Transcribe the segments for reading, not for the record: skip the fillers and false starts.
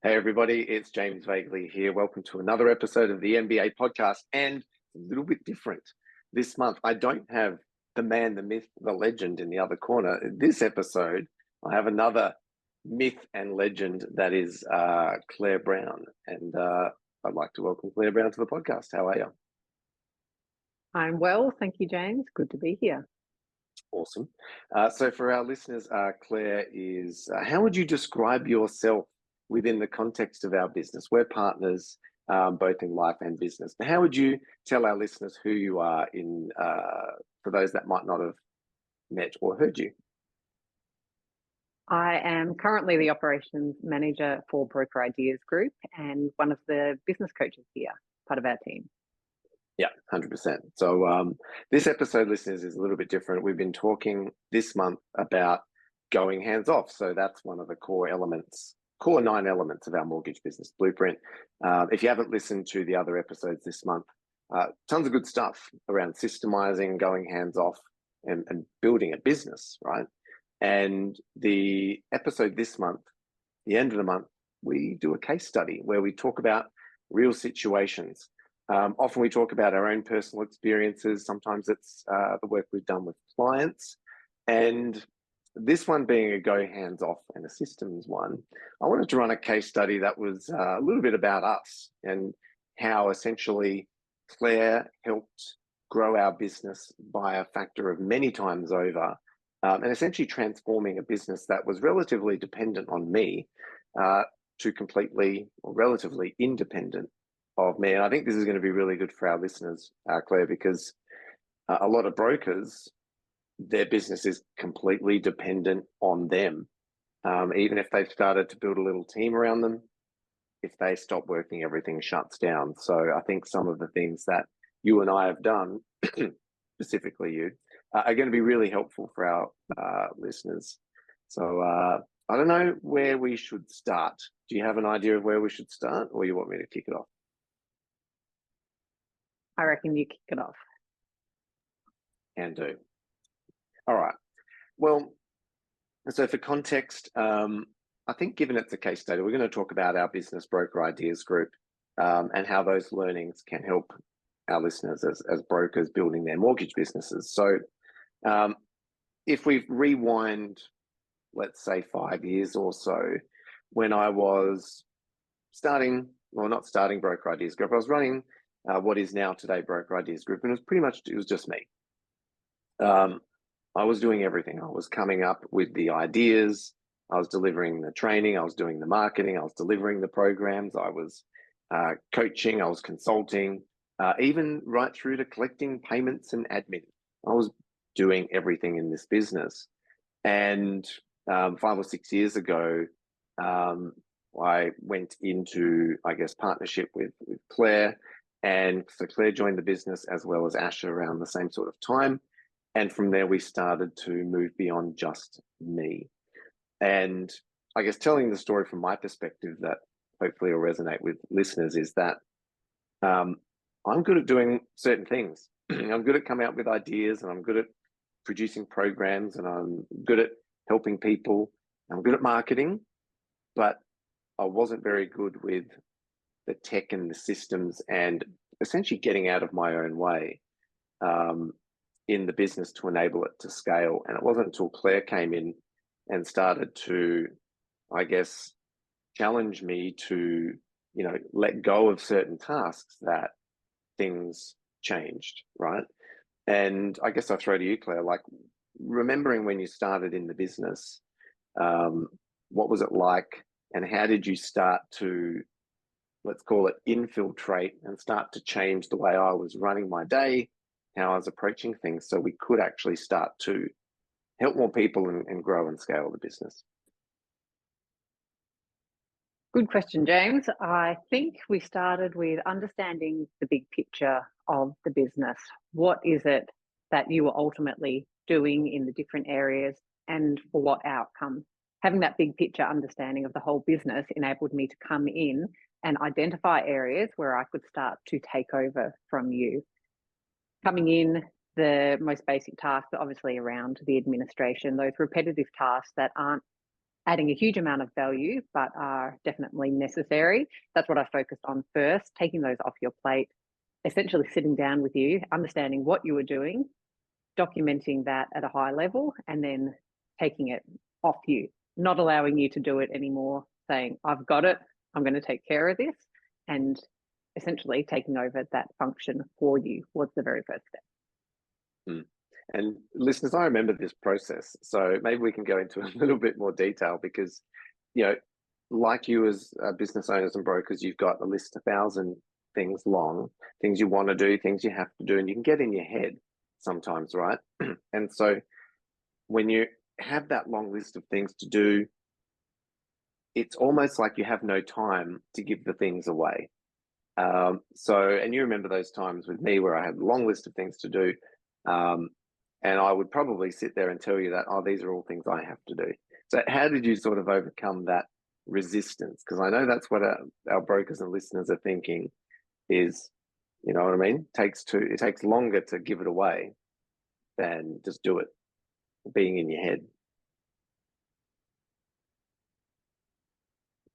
Hey everybody, it's James Vagley here. Welcome to another episode of the MBA podcast, and a little bit different this month. I don't have the man, the myth, the legend in the other corner. This episode, I have another myth and legend that is Clare Brown, and I'd like to welcome Clare Brown to the podcast. How are you? I'm well, thank you, James. Good to be here. Awesome. So for our listeners, Clare is, how would you describe yourself within the context of our business? We're partners, both in life and business. But how would you tell our listeners who you are for those that might not have met or heard you? I am currently the operations manager for Broker Ideas Group and one of the business coaches here, part of our team. Yeah, 100%. So this episode, listeners, is a little bit different. We've been talking this month about going hands off. So that's one of the core 9 elements of our mortgage business blueprint. If you haven't listened to the other episodes this month, tons of good stuff around systemizing, going hands off, and building a business, right? And the episode this month, the end of the month, we do a case study where we talk about real situations. Often we talk about our own personal experiences. Sometimes it's the work we've done with clients. And this one being a go hands off and a systems one, I wanted to run a case study that was a little bit about us and how essentially Clare helped grow our business by a factor of many times over, and essentially transforming a business that was relatively dependent on me to completely or relatively independent of me. And I think this is going to be really good for our listeners, Clare, because a lot of brokers, their business is completely dependent on them. Even if they've started to build a little team around them, if they stop working, everything shuts down. So I think some of the things that you and I have done, specifically you, are going to be really helpful for our listeners. So I don't know where we should start. Do you have an idea of where we should start, or you want me to kick it off? I reckon you kick it off. Can do. All right. Well, so for context, I think given it's a case study, we're going to talk about our business Broker Ideas Group and how those learnings can help our listeners as brokers building their mortgage businesses. So if we rewind, let's say 5 years or so, when I was not starting Broker Ideas Group, I was running what is now today Broker Ideas Group, and it was just me. I was doing everything. I was coming up with the ideas, I was delivering the training, I was doing the marketing, I was delivering the programs, I was coaching, I was consulting, even right through to collecting payments and admin. I was doing everything in this business. And 5 or 6 years ago, I went into, I guess, partnership with Clare. And so Clare joined the business as well as Asha around the same sort of time. And from there, we started to move beyond just me. And I guess telling the story from my perspective that hopefully will resonate with listeners is that I'm good at doing certain things. I'm good at coming up with ideas, and I'm good at producing programs, and I'm good at helping people. I'm good at marketing, but I wasn't very good with the tech and the systems and essentially getting out of my own way in the business to enable it to scale. And it wasn't until Clare came in and started to, I guess, challenge me to, let go of certain tasks that things changed, right? And I guess I throw to you, Clare, like remembering when you started in the business, what was it like, and how did you start to, let's call it, infiltrate and start to change the way I was running my day, how I was approaching things, so we could actually start to help more people and grow and scale the business? Good question, James. I think we started with understanding the big picture of the business. What is it that you were ultimately doing in the different areas and for what outcome? Having that big picture understanding of the whole business enabled me to come in and identify areas where I could start to take over from you. Coming in, the most basic tasks are obviously around the administration, those repetitive tasks that aren't adding a huge amount of value, but are definitely necessary. That's what I focused on first, taking those off your plate, essentially sitting down with you, understanding what you were doing, documenting that at a high level, and then taking it off you, not allowing you to do it anymore, saying, I've got it, I'm going to take care of this, and essentially taking over that function for you was the very first step. Mm. And listeners, I remember this process, so maybe we can go into a little bit more detail because, you know, like you as business owners and brokers, you've got a list 1,000 things long, things you want to do, things you have to do, and you can get in your head sometimes, right? And so when you have that long list of things to do, it's almost like you have no time to give the things away. And you remember those times with me where I had a long list of things to do. And I would probably sit there and tell you that, oh, these are all things I have to do. So how did you sort of overcome that resistance? Because I know that's what our brokers and listeners are thinking is, you know what I mean? It takes longer to give it away than just do it, being in your head.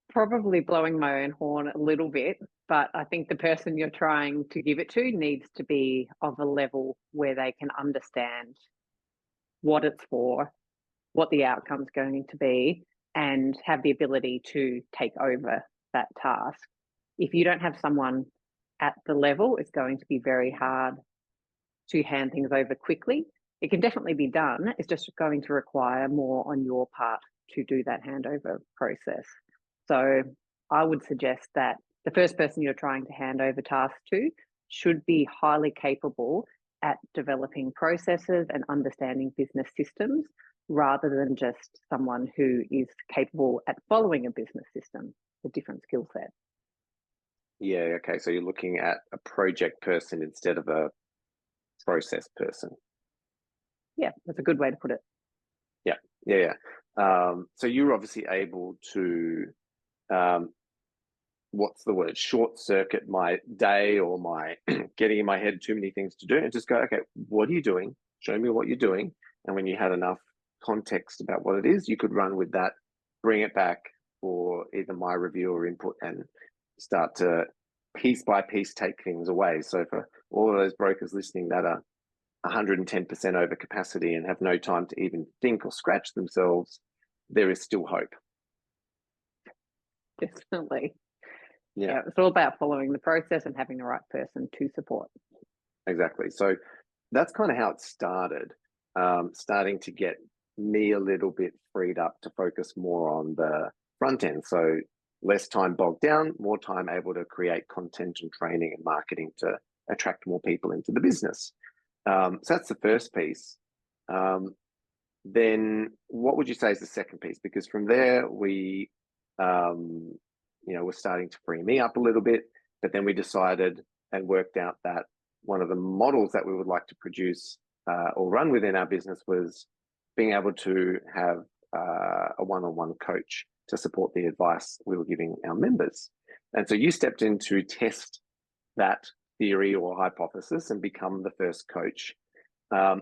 Probably blowing my own horn a little bit, but I think the person you're trying to give it to needs to be of a level where they can understand what it's for, what the outcome's going to be, and have the ability to take over that task. If you don't have someone at the level, it's going to be very hard to hand things over quickly. It can definitely be done. It's just going to require more on your part to do that handover process. So I would suggest that the first person you're trying to hand over tasks to should be highly capable at developing processes and understanding business systems rather than just someone who is capable at following a business system, a different skill set. Yeah, okay. So you're looking at a project person instead of a process person. Yeah, that's a good way to put it. Yeah. So you're obviously able to, what's the word, short circuit my day or my getting in my head too many things to do and just go, okay, what are you doing? Show me what you're doing. And when you had enough context about what it is, you could run with that, bring it back for either my review or input and start to piece by piece take things away. So for all of those brokers listening that are 110% over capacity and have no time to even think or scratch themselves, there is still hope. Definitely. Yeah. Yeah, it's all about following the process and having the right person to support. Exactly. So that's kind of how it started, starting to get me a little bit freed up to focus more on the front end. So less time bogged down, more time able to create content and training and marketing to attract more people into the business. So that's the first piece. Then what would you say is the second piece? Because from there, we, were starting to free me up a little bit, but then we decided and worked out that one of the models that we would like to produce or run within our business was being able to have a one-on-one coach to support the advice we were giving our members. And so you stepped in to test that theory or hypothesis and become the first coach. But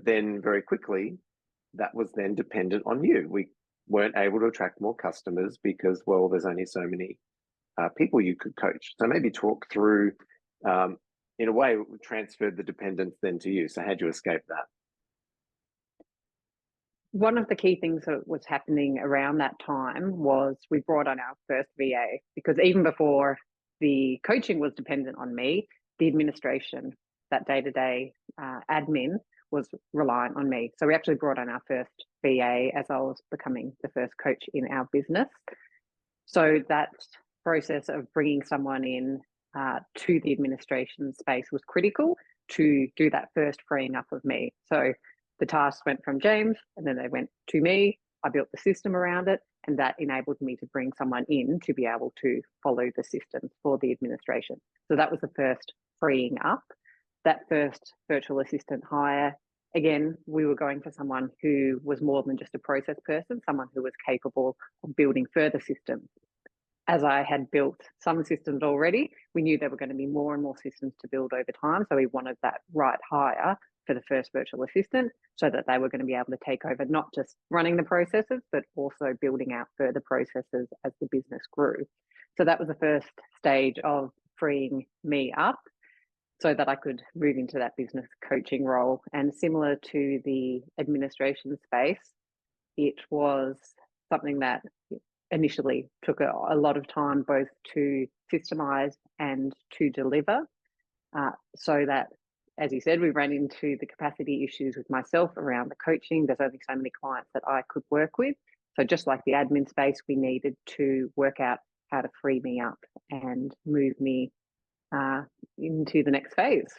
then very quickly, that was then dependent on you. We weren't able to attract more customers because, well, there's only so many people you could coach. So maybe talk through, in a way, we transferred the dependence then to you. So how'd you escape that? One of the key things that was happening around that time was we brought on our first VA, because even before the coaching was dependent on me, the administration, that day-to-day admin was reliant on me. So we actually brought on our first VA as I was becoming the first coach in our business. So that process of bringing someone in to the administration space was critical to do that first freeing up of me. So the tasks went from James and then they went to me. I built the system around it, and that enabled me to bring someone in to be able to follow the systems for the administration. So that was the first freeing up. That first virtual assistant hire, again, we were going for someone who was more than just a process person, someone who was capable of building further systems. As I had built some systems already, we knew there were going to be more and more systems to build over time. So we wanted that right hire for the first virtual assistant so that they were going to be able to take over not just running the processes, but also building out further processes as the business grew. So that was the first stage of freeing me up so that I could move into that business coaching role. And similar to the administration space, it was something that initially took a lot of time both to systemize and to deliver, so that, as you said, we ran into the capacity issues with myself around the coaching. There's only so many clients that I could work with. So just like the admin space, we needed to work out how to free me up and move me into the next phase.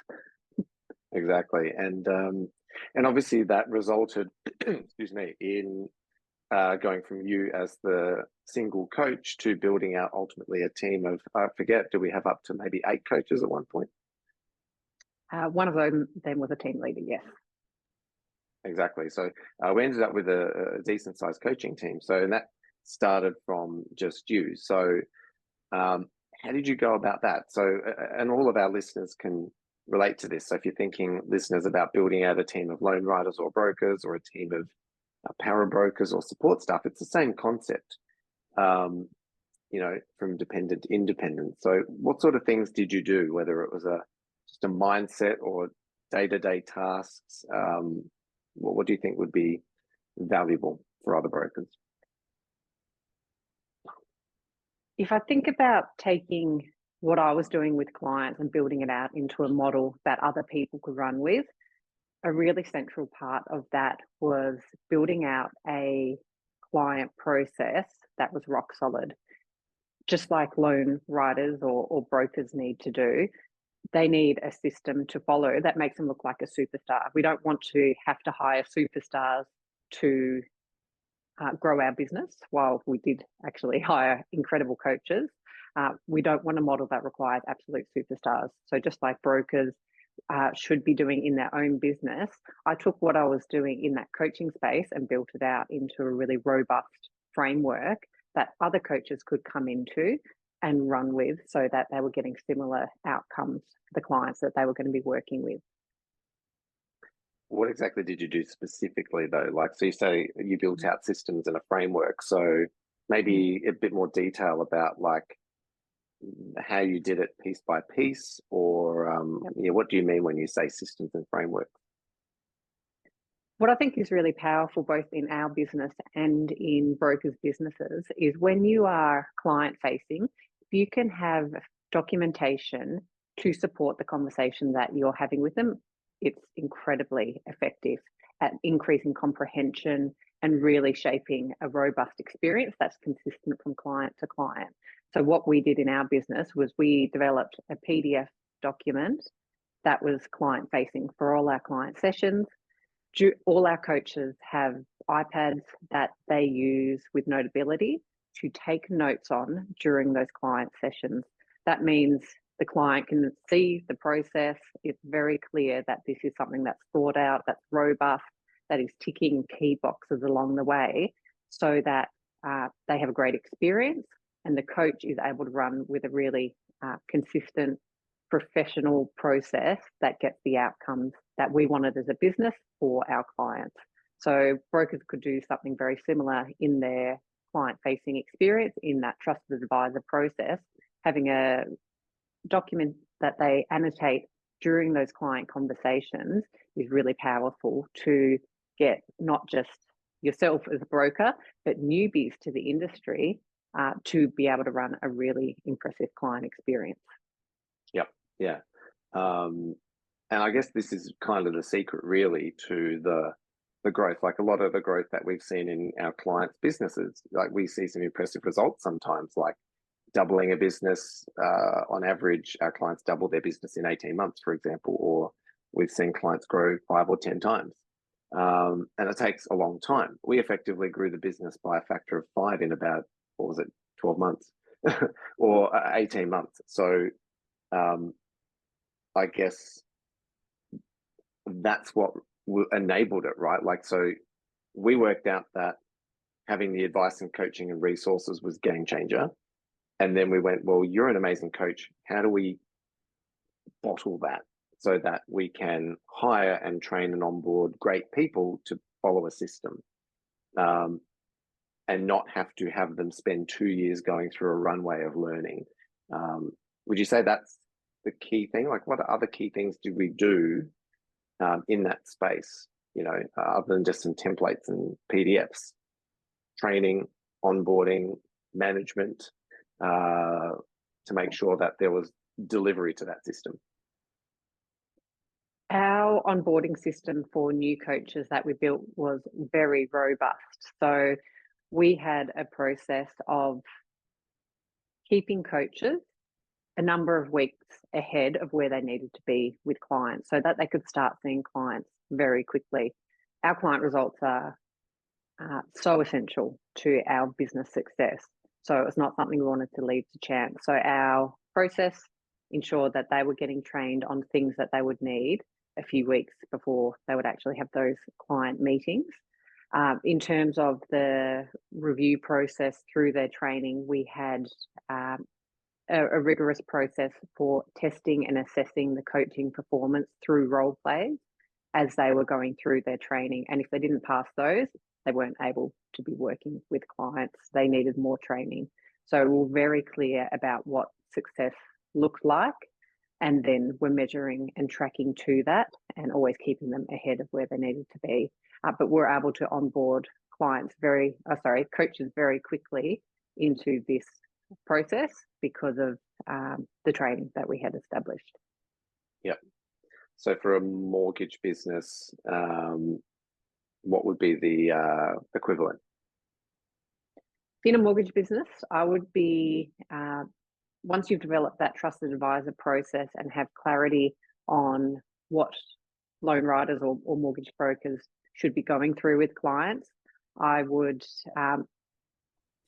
Exactly. And obviously that resulted, excuse me, in going from you as the single coach to building out ultimately a team of, I forget, do we have up to maybe 8 coaches at one point? One of them then was a team leader, yes. Exactly. So we ended up with a decent sized coaching team. So, and that started from just you. So how did you go about that? So, and all of our listeners can relate to this. So if you're thinking, listeners, about building out a team of loan writers or brokers or a team of para brokers or support staff, it's the same concept, you know, from dependent to independent. So what sort of things did you do, whether it was just a mindset or day-to-day tasks? What do you think would be valuable for other brokers? If I think about taking what I was doing with clients and building it out into a model that other people could run with, a really central part of that was building out a client process that was rock solid. Just like loan writers or brokers need to do, they need a system to follow that makes them look like a superstar. We don't want to have to hire superstars to grow our business. While we did actually hire incredible coaches, we don't want a model that requires absolute superstars. So just like brokers should be doing in their own business, I took what I was doing in that coaching space and built it out into a really robust framework that other coaches could come into and run with, so that they were getting similar outcomes for the clients that they were going to be working with. What exactly did you do specifically though? Like, so you say you built out systems and a framework. So maybe a bit more detail about like how you did it piece by piece, or yeah, what do you mean when you say systems and framework? What I think is really powerful, both in our business and in brokers' businesses, is when you are client facing, if you can have documentation to support the conversation that you're having with them, it's incredibly effective at increasing comprehension and really shaping a robust experience that's consistent from client to client. So what we did in our business was we developed a PDF document that was client facing for all our client sessions. All our coaches have iPads that they use with Notability to take notes on during those client sessions. That means the client can see the process. It's very clear that this is something that's thought out, that's robust, that is ticking key boxes along the way, so that they have a great experience and the coach is able to run with a really consistent, professional process that gets the outcomes that we wanted as a business for our clients. So brokers could do something very similar in their client-facing experience in that trusted advisor process, having a document that they annotate during those client conversations is really powerful to get not just yourself as a broker, but newbies to the industry to be able to run a really impressive client experience. Yep. Yeah. And I guess this is kind of the secret really to the growth. Like a lot of the growth that we've seen in our clients' businesses, like we see some impressive results sometimes, like doubling a business on average. Our clients double their business in 18 months, for example, or we've seen clients grow 5 or 10 times. And it takes a long time. We effectively grew the business by a factor of 5 in about, 12 months or 18 months. So I guess that's what enabled it, right? Like, so we worked out that having the advice and coaching and resources was game changer. And then we went, well, you're an amazing coach. How do we bottle that so that we can hire and train and onboard great people to follow a system, and not have to have them spend 2 years going through a runway of learning. Would you say that's the key thing? Like, what other key things do we do in that space, other than just some templates and PDFs? Training, onboarding, management, to make sure that there was delivery to that system. Our onboarding system for new coaches that we built was very robust. So we had a process of keeping coaches a number of weeks ahead of where they needed to be with clients so that they could start seeing clients very quickly. Our client results are so essential to our business success. So it's not something we wanted to leave to chance. So our process ensured that they were getting trained on things that they would need a few weeks before they would actually have those client meetings. In terms of the review process through their training, we had a rigorous process for testing and assessing the coaching performance through role plays as they were going through their training. And if they didn't pass those, they weren't able to be working with clients. They needed more training. So we're very clear about what success looked like. And then we're measuring and tracking to that and always keeping them ahead of where they needed to be. But we're able to onboard coaches very quickly into this process because of the training that we had established. Yep. So for a mortgage business, what would be the equivalent? In a mortgage business, I would be, once you've developed that trusted advisor process and have clarity on what loan writers or mortgage brokers should be going through with clients, I would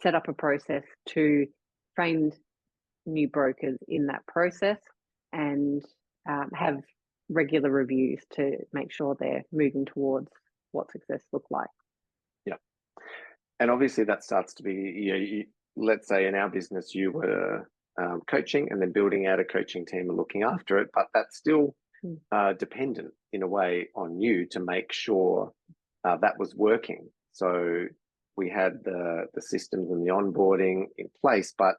set up a process to train new brokers in that process and have regular reviews to make sure they're moving towards what success looks like. Yeah. And obviously that starts to be, let's say in our business, you were coaching and then building out a coaching team and looking after it, but that's still dependent in a way on you to make sure that was working. So we had the systems and the onboarding in place, but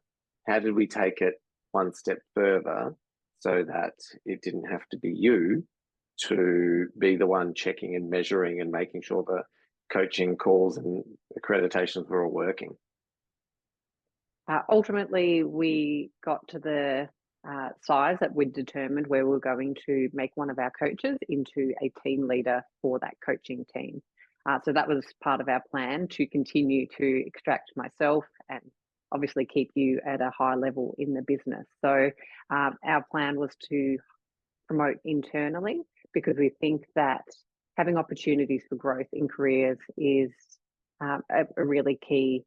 how did we take it one step further so that it didn't have to be you to be the one checking and measuring and making sure the coaching calls and accreditations were all working? Ultimately, we got to the size that we'd determined where we were going to make one of our coaches into a team leader for that coaching team. So that was part of our plan, to continue to extract myself and obviously keep you at a high level in the business. So our plan was to promote internally, because we think that having opportunities for growth in careers is a really key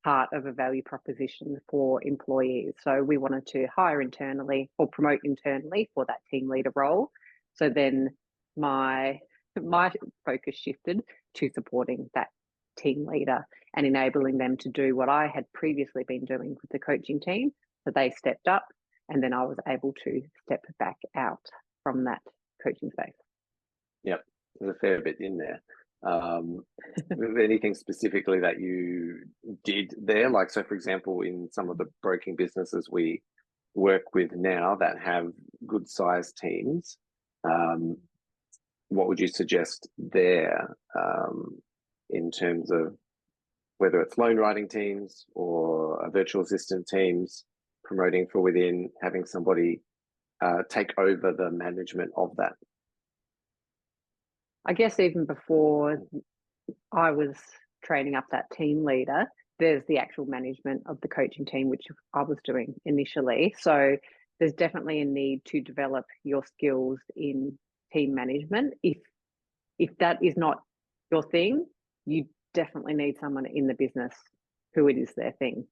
part of a value proposition for employees. So we wanted to hire internally or promote internally for that team leader role. So then my focus shifted to supporting that team leader and enabling them to do what I had previously been doing with the coaching team. So they stepped up, and then I was able to step back out from that coaching space. Yep, there's a fair bit in there. Anything specifically that you did there? Like, so for example, in some of the broking businesses we work with now that have good sized teams, what would you suggest there in terms of whether it's loan writing teams or virtual assistant teams, promoting for within, having somebody take over the management of that? I guess even before I was training up that team leader, there's the actual management of the coaching team, which I was doing initially. So there's definitely a need to develop your skills in team management. If that is not your thing, you definitely need someone in the business who it is their thing,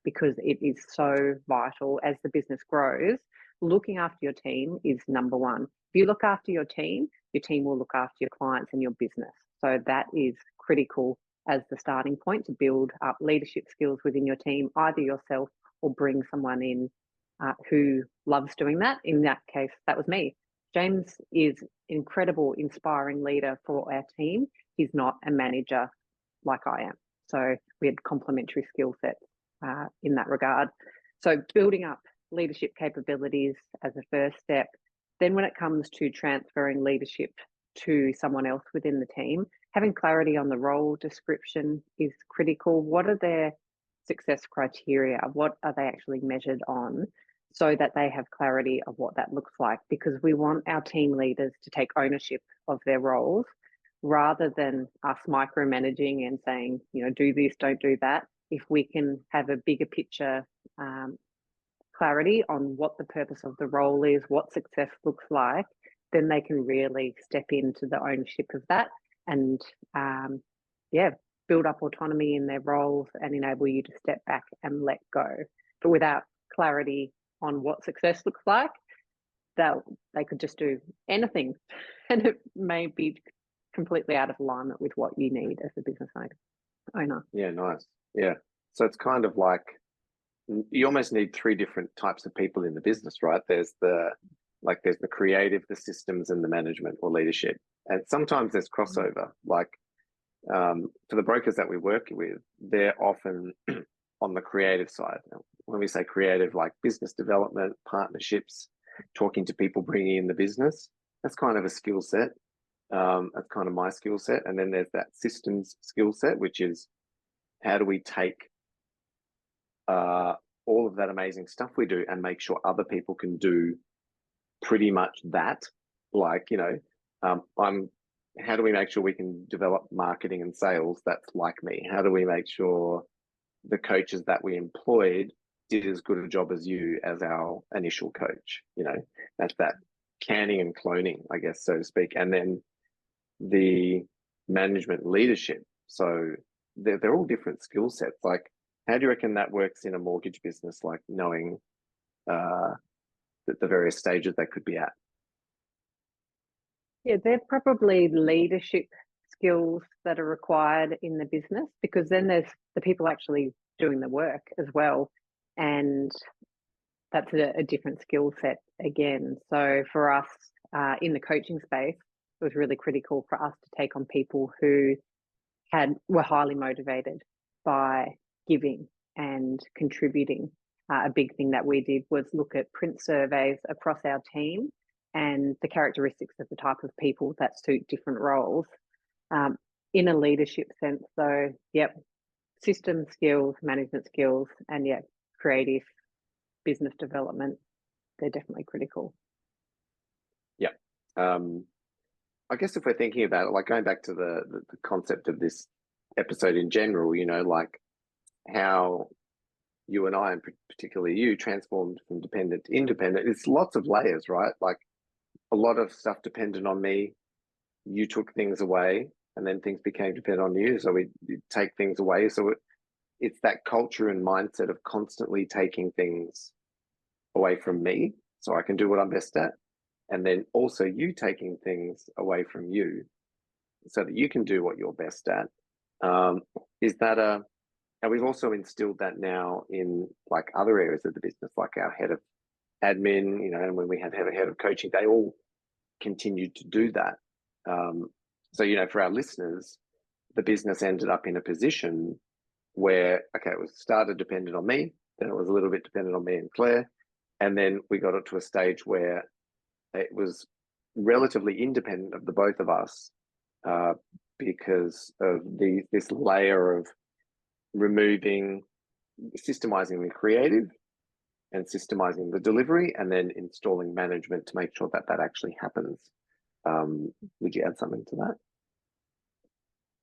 because it is so vital as the business grows. Looking after your team is number one. If you look after your team will look after your clients and your business. So that is critical as the starting point to build up leadership skills within your team, either yourself or bring someone in who loves doing that. In that case, that was me, James is incredible, inspiring leader for our team. He's not a manager like I am. So we had complementary skill sets in that regard. So building up leadership capabilities as a first step. Then when it comes to transferring leadership to someone else within the team, having clarity on the role description is critical. What are their success criteria? What are they actually measured on? So that they have clarity of what that looks like, because we want our team leaders to take ownership of their roles rather than us micromanaging and saying, do this, don't do that. If we can have a bigger picture clarity on what the purpose of the role is, what success looks like, then they can really step into the ownership of that and build up autonomy in their roles and enable you to step back and let go. But without clarity on what success looks like, that they could just do anything and it may be completely out of alignment with what you need as a business owner. Yeah, nice. Yeah. So it's kind of like you almost need three different types of people in the business, right? There's the creative, the systems, and the management or leadership. And sometimes there's crossover. Like for the brokers that we work with, they're often on the creative side. When we say creative, like business development, partnerships, talking to people, bringing in the business, that's kind of a skill set. That's kind of my skill set. And then there's that systems skill set, which is how do we take all of that amazing stuff we do and make sure other people can do pretty much that. Like, how do we make sure we can develop marketing and sales that's like me? How do we make sure the coaches that we employed did as good a job as you as our initial coach? That's that canning and cloning, I guess, so to speak. And then the management leadership. So they're all different skill sets. Like, how do you reckon that works in a mortgage business, like knowing the various stages they could be at? Yeah, they're probably leadership skills that are required in the business, because then there's the people actually doing the work as well. And that's a different skill set again. So for us in the coaching space, it was really critical for us to take on people who were highly motivated by giving and contributing. A big thing that we did was look at print surveys across our team and the characteristics of the type of people that suit different roles. In a leadership sense, though, system skills, management skills, and creative business development, they're definitely critical. Yeah. I guess if we're thinking about it, like going back to the concept of this episode in general, like how you and I, and particularly you, transformed from dependent to independent, it's lots of layers, right? Like a lot of stuff depended on me. You took things away and then things became dependent on you. So we take things away. So it's that culture and mindset of constantly taking things away from me so I can do what I'm best at. And then also you taking things away from you so that you can do what you're best at. And we've also instilled that now in like other areas of the business, like our head of admin, and when we had a head of coaching, they all continued to do that. So, for our listeners, the business ended up in a position where, okay, it was started dependent on me, then it was a little bit dependent on me and Claire. And then we got it to a stage where it was relatively independent of the both of us because of this layer of removing, systemizing the creative and systemizing the delivery, and then installing management to make sure that actually happens. Would you add something to that?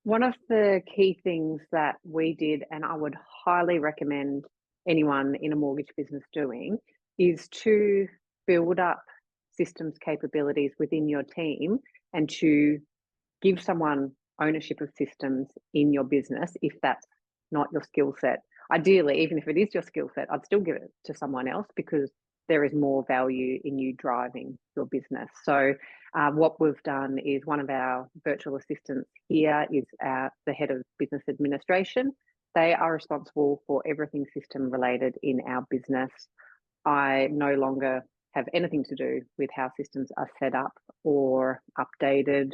One of the key things that we did, and I would highly recommend anyone in a mortgage business doing, is to build up systems capabilities within your team and to give someone ownership of systems in your business if that's not your skill set. Ideally, even if it is your skill set, I'd still give it to someone else because there is more value in you driving your business. So what we've done is one of our virtual assistants here is the head of business administration. They are responsible for everything system related in our business. I no longer have anything to do with how systems are set up or updated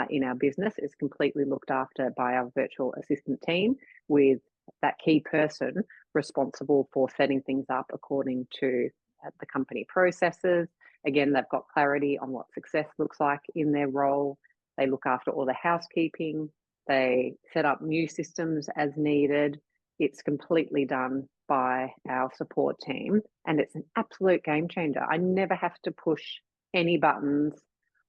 in our business is completely looked after by our virtual assistant team, with that key person responsible for setting things up according to the company processes. Again, they've got clarity on what success looks like in their role. They look after all the housekeeping. They set up new systems as needed. It's completely done by our support team, and it's an absolute game changer. I never have to push any buttons.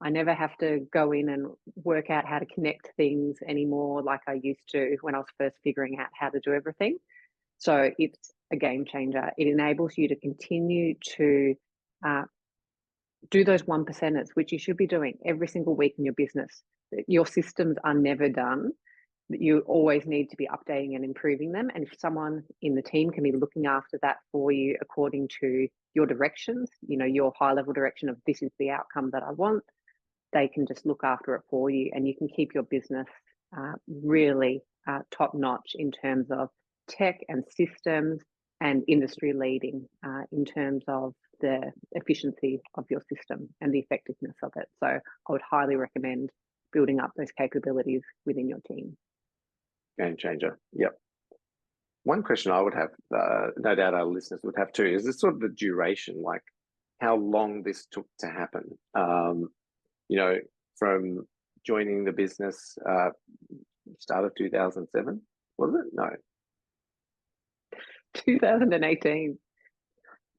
I never have to go in and work out how to connect things anymore like I used to when I was first figuring out how to do everything. So it's a game changer. It enables you to continue to do those 1%ers, which you should be doing every single week in your business. Your systems are never done. You always need to be updating and improving them. And if someone in the team can be looking after that for you according to your directions, you know, your high level direction of this is the outcome that I want, they can just look after it for you, and you can keep your business really top notch in terms of tech and systems, and industry leading in terms of the efficiency of your system and the effectiveness of it. So I would highly recommend building up those capabilities within your team. Game changer. Yep. One question I would have, no doubt our listeners would have too, is this sort of the duration, like how long this took to happen? You know, from joining the business, start of 2007, was it? No. 2018.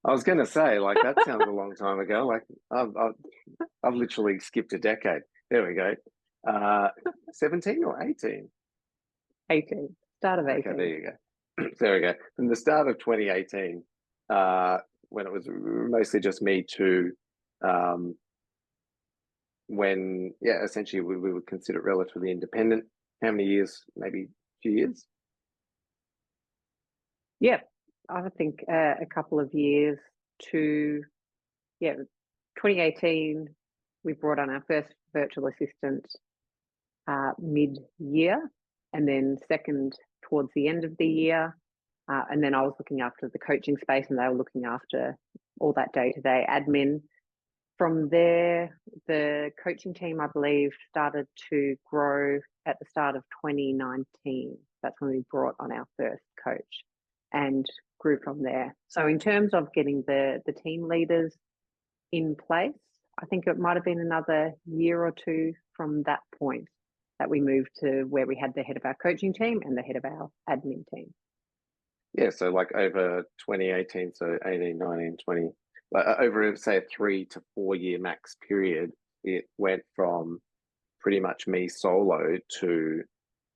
I was going to say, like, that sounds a long time ago. Like, I've literally skipped a decade. There we go. 17 or 18? 18. Start of 18. Okay, there you go. There we go. From the start of 2018, when it was mostly just me too, when, yeah, essentially we would consider it relatively independent. How many years? Maybe a few years? Yeah, I think a couple of years to, 2018, we brought on our first virtual assistant mid-year, and then second towards the end of the year. And then I was looking after the coaching space, and they were looking after all that day-to-day admin. From there, the coaching team, I believe, started to grow at the start of 2019. That's when we brought on our first coach and grew from there. So in terms of getting the team leaders in place, I think it might have been another year or two from that point that we moved to where we had the head of our coaching team and the head of our admin team. Yeah, so like over 2018, so 18, 19, 20, over, say, a 3 to 4 year max period, it went from pretty much me solo to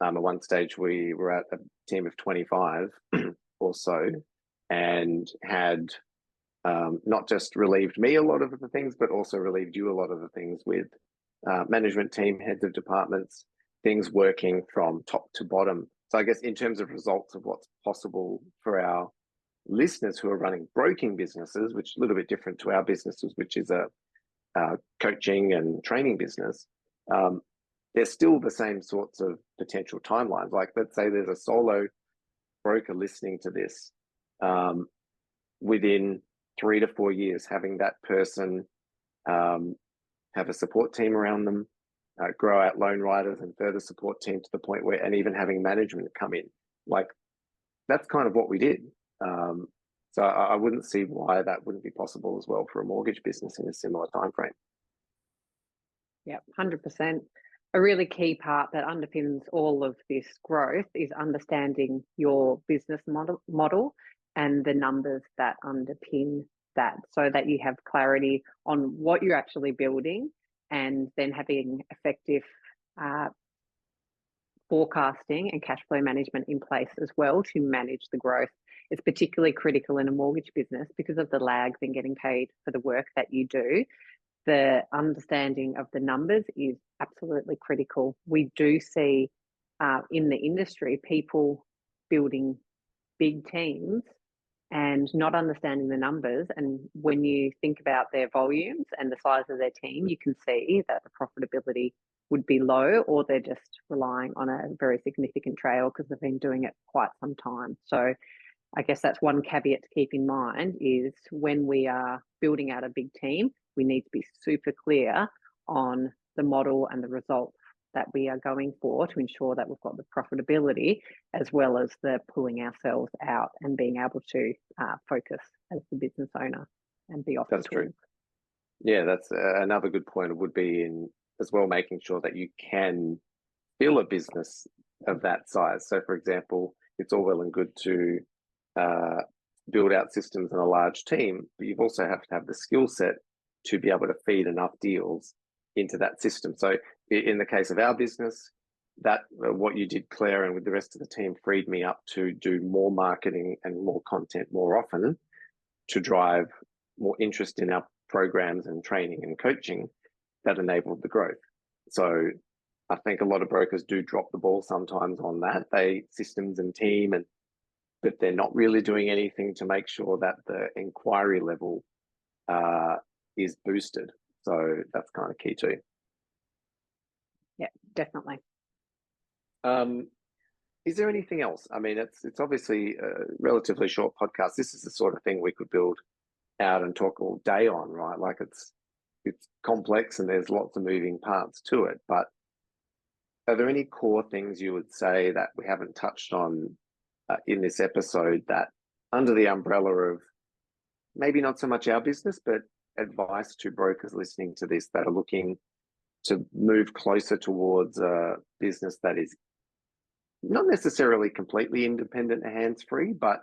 at one stage we were at a team of 25 or so, and had not just relieved me a lot of the things, but also relieved you a lot of the things with management team, heads of departments, things working from top to bottom. So I guess in terms of results of what's possible for our listeners who are running broking businesses, which is a little bit different to our businesses, which is a coaching and training business, there's still the same sorts of potential timelines. Like, let's say there's a solo broker listening to this, within 3 to 4 years, having that person have a support team around them, grow out loan writers and further support team to the point where, and even having management come in, like, that's kind of what we did. So I wouldn't see why that wouldn't be possible as well for a mortgage business in a similar time frame. Yeah, 100%. A really key part that underpins all of this growth is understanding your business model and the numbers that underpin that, so that you have clarity on what you're actually building, and then having effective forecasting and cash flow management in place as well to manage the growth. It's particularly critical in a mortgage business because of the lags in getting paid for the work that you do. The understanding of the numbers is absolutely critical. We do see in the industry people building big teams and not understanding the numbers. And when you think about their volumes and the size of their team, you can see that the profitability would be low, or they're just relying on a very significant trail because they've been doing it quite some time. So I guess that's one caveat to keep in mind is when we are building out a big team, we need to be super clear on the model and the results that we are going for to ensure that we've got the profitability as well as the pulling ourselves out and being able to focus as the business owner and be off. That's true. Yeah, that's another good point. Would be in as well making sure that you can build a business of that size. So, for example, it's all well and good to build out systems in a large team, but you also have to have the skill set to be able to feed enough deals into that system. So, in the case of our business, that what you did, Claire, and with the rest of the team, freed me up to do more marketing and more content more often to drive more interest in our programs and training and coaching that enabled the growth. So I think a lot of brokers do drop the ball sometimes on that. They systems and team, but they're not really doing anything to make sure that the inquiry level is boosted. So that's kind of key too. Yeah, definitely. Is there anything else? I mean, it's obviously a relatively short podcast. This is the sort of thing we could build out and talk all day on, right? Like it's complex and there's lots of moving parts to it. But are there any core things you would say that we haven't touched on in this episode that under the umbrella of maybe not so much our business, but advice to brokers listening to this that are looking to move closer towards a business that is not necessarily completely independent and hands-free, but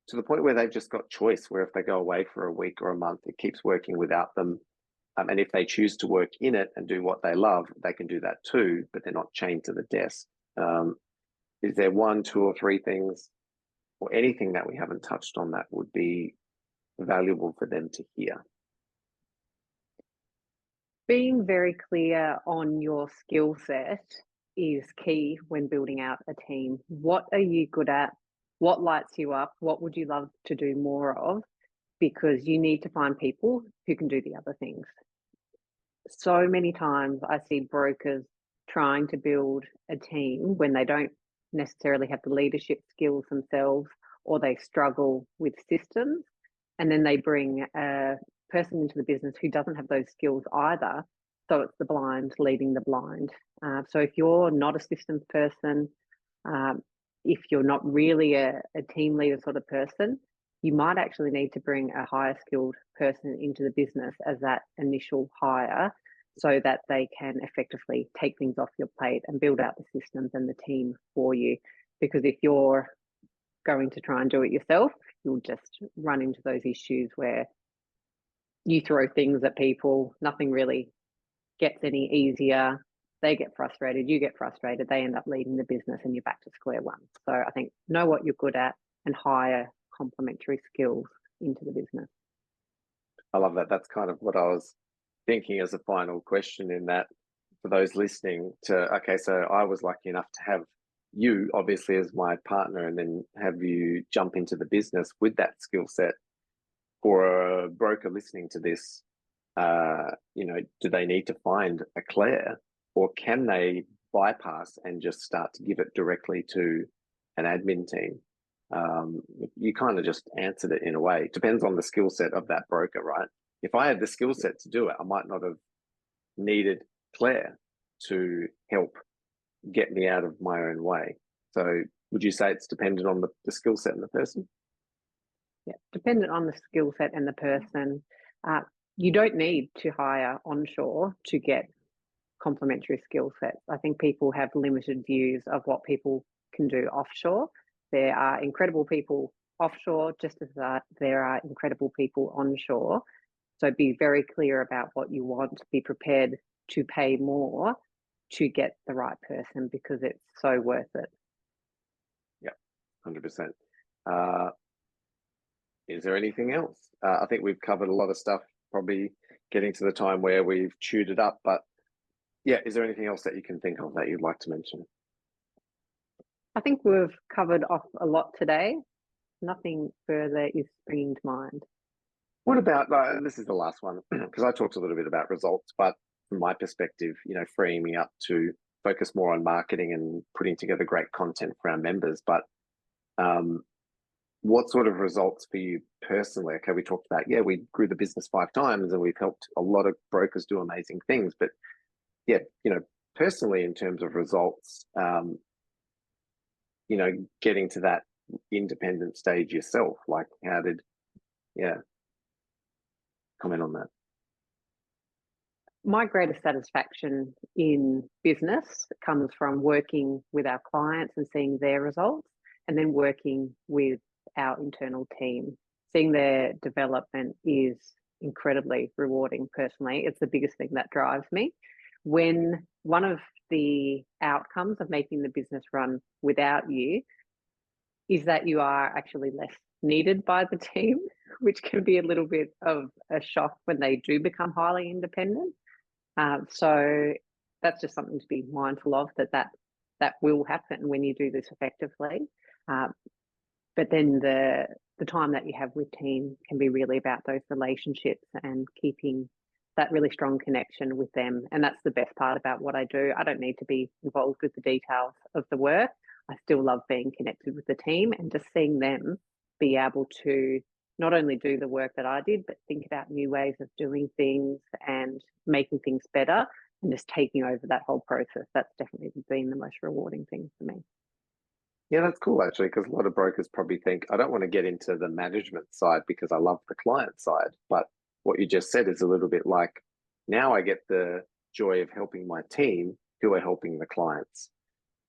to the point where they've just got choice, where if they go away for a week or a month, it keeps working without them. And if they choose to work in it and do what they love, they can do that too, but they're not chained to the desk. Is there one, two, or three things or anything that we haven't touched on that would be valuable for them to hear? Being very clear on your skill set is key when building out a team. What are you good at? What lights you up? What would you love to do more of? Because you need to find people who can do the other things. So many times I see brokers trying to build a team when they don't necessarily have the leadership skills themselves, or they struggle with systems, and then they bring a person into the business who doesn't have those skills either. So it's the blind leading the blind. So if you're not a systems person, if you're not really a team leader sort of person, you might actually need to bring a higher skilled person into the business as that initial hire so that they can effectively take things off your plate and build out the systems and the team for you. Because if you're going to try and do it yourself, you'll just run into those issues where you throw things at people, nothing really gets any easier. They get frustrated, you get frustrated, they end up leaving the business and you're back to square one. So I think know what you're good at and hire complementary skills into the business. I love that. That's kind of what I was thinking as a final question in that for those listening to, okay, so I was lucky enough to have you obviously as my partner and then have you jump into the business with that skill set. For a broker listening to this, do they need to find a Clare or can they bypass and just start to give it directly to an admin team? You kind of just answered it in a way. It depends on the skill set of that broker, right? If I had the skill set to do it, I might not have needed Clare to help get me out of my own way. So would you say it's dependent on the skill set and the person? Yeah, dependent on the skill set and the person. You don't need to hire onshore to get complementary skill sets. I think people have limited views of what people can do offshore. There are incredible people offshore, just as there are incredible people onshore. So be very clear about what you want. Be prepared to pay more to get the right person because it's so worth it. Yeah, 100%. Is there anything else? I think we've covered a lot of stuff, probably getting to the time where we've chewed it up. But yeah, is there anything else that you can think of that you'd like to mention? I think we've covered off a lot today. Nothing further is springing to mind. What about, this is the last one, because I talked a little bit about results, but from my perspective, freeing me up to focus more on marketing and putting together great content for our members. But what sort of results for you personally? Okay, we talked about, yeah, we grew the business 5 times and we've helped a lot of brokers do amazing things. But yeah, personally, in terms of results, getting to that independent stage yourself, like how did, comment on that? My greatest satisfaction in business comes from working with our clients and seeing their results, and then working with our internal team. Seeing their development is incredibly rewarding personally. It's the biggest thing that drives me. When one of the outcomes of making the business run without you is that you are actually less needed by the team, which can be a little bit of a shock when they do become highly independent. So that's just something to be mindful of, that will happen when you do this effectively. But then the time that you have with team can be really about those relationships and keeping that really strong connection with them. And that's the best part about what I do. I don't need to be involved with the details of the work. I still love being connected with the team and just seeing them be able to not only do the work that I did, but think about new ways of doing things and making things better, and just taking over that whole process. That's definitely been the most rewarding thing for me. Yeah, that's cool actually, because a lot of brokers probably think, I don't want to get into the management side because I love the client side. But what you just said is a little bit like, now I get the joy of helping my team who are helping the clients.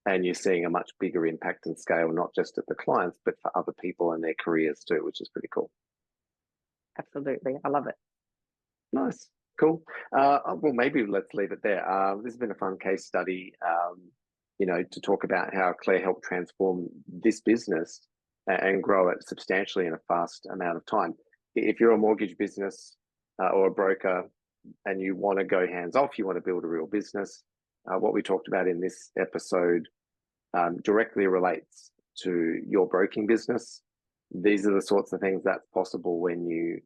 And you're seeing a much bigger impact and scale, not just at the clients, but for other people and their careers too, which is pretty cool. Absolutely. I love it. Nice. Cool. Well, maybe let's leave it there. This has been a fun case study, to talk about how Clare helped transform this business and grow it substantially in a fast amount of time. If you're a mortgage business or a broker and you want to go hands off, you want to build a real business, what we talked about in this episode directly relates to your broking business. These are the sorts of things that's possible when you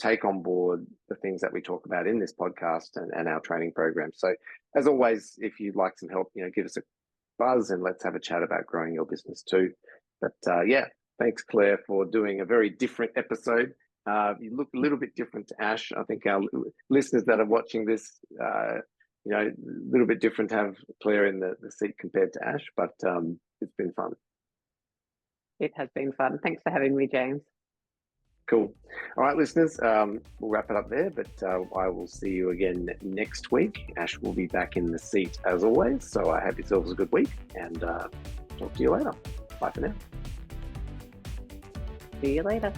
take on board the things that we talk about in this podcast and our training program. So as always, if you'd like some help, give us a buzz and let's have a chat about growing your business too. But thanks, Clare, for doing a very different episode. You look a little bit different to Ash. I think our listeners that are watching this, a little bit different to have Clare in the seat compared to Ash, but it's been fun. It has been fun. Thanks for having me, James. Cool. All right, listeners, we'll wrap it up there, but I will see you again next week. Ash will be back in the seat as always. So I hope yourselves a good week and talk to you later. Bye for now. See you later.